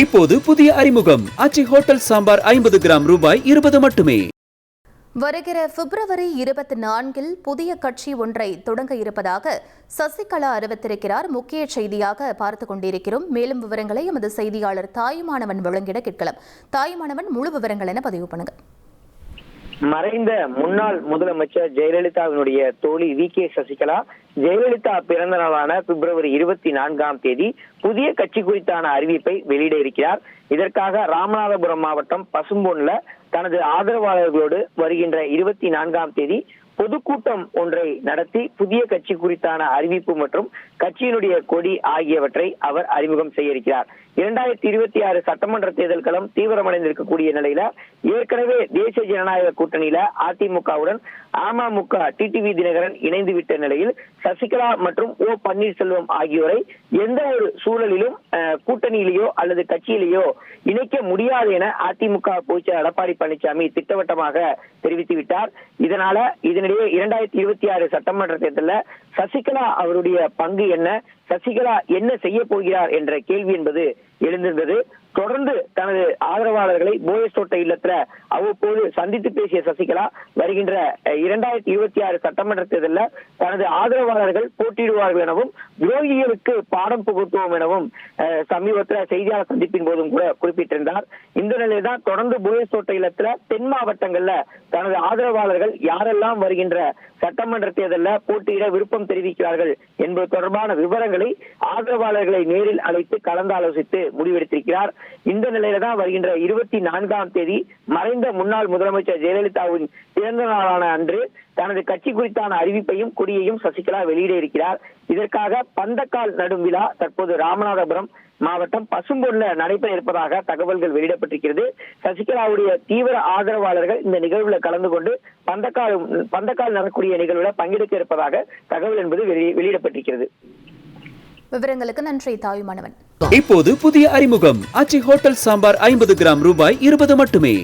இப்போது புதிய அறிமுகம் ஆச்சி ஹோட்டல் சாம்பார் 50 கிராம் ரூபாய் 20 மட்டுமே. வருகிற பிப்ரவரி 24 புதிய கட்சி ஒன்றை தொடங்க இருப்பதாக சசிகலா அறிவித்திருக்கிறார். முக்கிய செய்தியாக பார்த்துக் கொண்டிருக்கிறோம். மேலும் விவரங்களை எமது செய்தியாளர் தாயுமானவன் வழங்கிட கேட்கலாம். தாயுமானவன், முழு விவரங்கள் என பதிவு பண்ணுங்க. மறைந்த முன்னாள் முதலமைச்சர் ஜெயலலிதாவினுடைய தோழி வி.கே. சசிகலா ஜெயலலிதா பிறந்த நாளான பிப்ரவரி 24 புதிய கட்சி குறித்தான அறிவிப்பை வெளியிட இருக்கிறார். இதற்காக ராமநாதபுரம் மாவட்டம் பசும்பொன்ல தனது ஆதரவாளர்களோடு வருகின்ற 24 பொதுக்கூட்டம் ஒன்றை நடத்தி புதிய கட்சி குறித்தான அறிவிப்பு மற்றும் கட்சியினுடைய கொடி ஆகியவற்றை அவர் அறிமுகம் செய்ய இருக்கிறார். 2026 சட்டமன்ற தேர்தல் களம் தீவிரமடைந்திருக்கக்கூடிய நிலையில ஏற்கனவே தேசிய ஜனநாயக கூட்டணியில அதிமுகவுடன் அமமுக டிடிவி தினகரன் இணைந்து விட்ட நிலையில் சசிகலா மற்றும் ஓ பன்னீர்செல்வம் ஆகியோரை எந்த ஒரு சூழலிலும் கூட்டணியிலேயோ அல்லது கட்சியிலேயோ இணைக்க முடியாது என அதிமுக பொதுச்செயலாளர் எடப்பாடி பழனிசாமி திட்டவட்டமாக தெரிவித்துவிட்டார். இதனால இதனிடையே 2026 சட்டமன்ற தேர்தலில் சசிகலா அவருடைய பங்கு என்ன, சசிகலா என்ன செய்ய போகிறார் என்ற கேள்வி என்பது எழுந்திருந்தது. தொடர்ந்து தனது ஆதரவாளர்களை போயஸ் தோட்ட இல்லத்துல அவ்வப்போது சந்தித்து பேசிய சசிகலா வருகின்ற 2026 சட்டமன்ற தேர்தலில் தனது ஆதரவாளர்கள் போட்டியிடுவார்கள் எனவும் துரோகிகளுக்கு பாடம் புகுத்துவோம் எனவும் சமீபத்தில் செய்தியாளர் சந்திப்பின் போதும் கூட குறிப்பிட்டிருந்தார். இந்த நிலையில்தான் தொடர்ந்து போயஸ் தோட்ட இல்லத்துல தென் மாவட்டங்கள்ல தனது ஆதரவாளர்கள் யாரெல்லாம் வருகின்ற சட்டமன்ற தேர்தலில் போட்டியிட விருப்பம் தெரிவிக்கிறார்கள் என்பது தொடர்பான விவரங்களை ஆதரவாளர்களை நேரில் அழைத்து கலந்தாலோசித்து முடிவெடுத்திருக்கிறார். இந்த நிலையில தான் வருகின்ற 24 மறைந்த முன்னாள் முதலமைச்சர் ஜெயலலிதாவின் பிறந்த நாளான அன்று தனது கட்சி குறித்தான அறிவிப்பையும் கொடியையும் சசிகலா வெளியிட இருக்கிறார். இதற்காக பந்தக்கால் நடும் விழா தற்போது ராமநாதபுரம் மாவட்டம் பசும்பொன்ல நடைபெற இருப்பதாக தகவல்கள் வெளியிடப்பட்டிருக்கிறது. சசிகலாவுடைய தீவிர ஆதரவாளர்கள் இந்த நிகழ்வுல கலந்து கொண்டு பந்தக்கால் நடக்கூடிய நிகழ்வுல பங்கெடுக்க இருப்பதாக தகவல் என்பது வெளியிடப்பட்டிருக்கிறது. விவரங்களுக்கு நன்றி தாயுமானவன். இப்போது புதிய அறிமுகம் ஆச்சி ஹோட்டல் சாம்பார் 50 கிராம் ரூபாய் 20 மட்டுமே.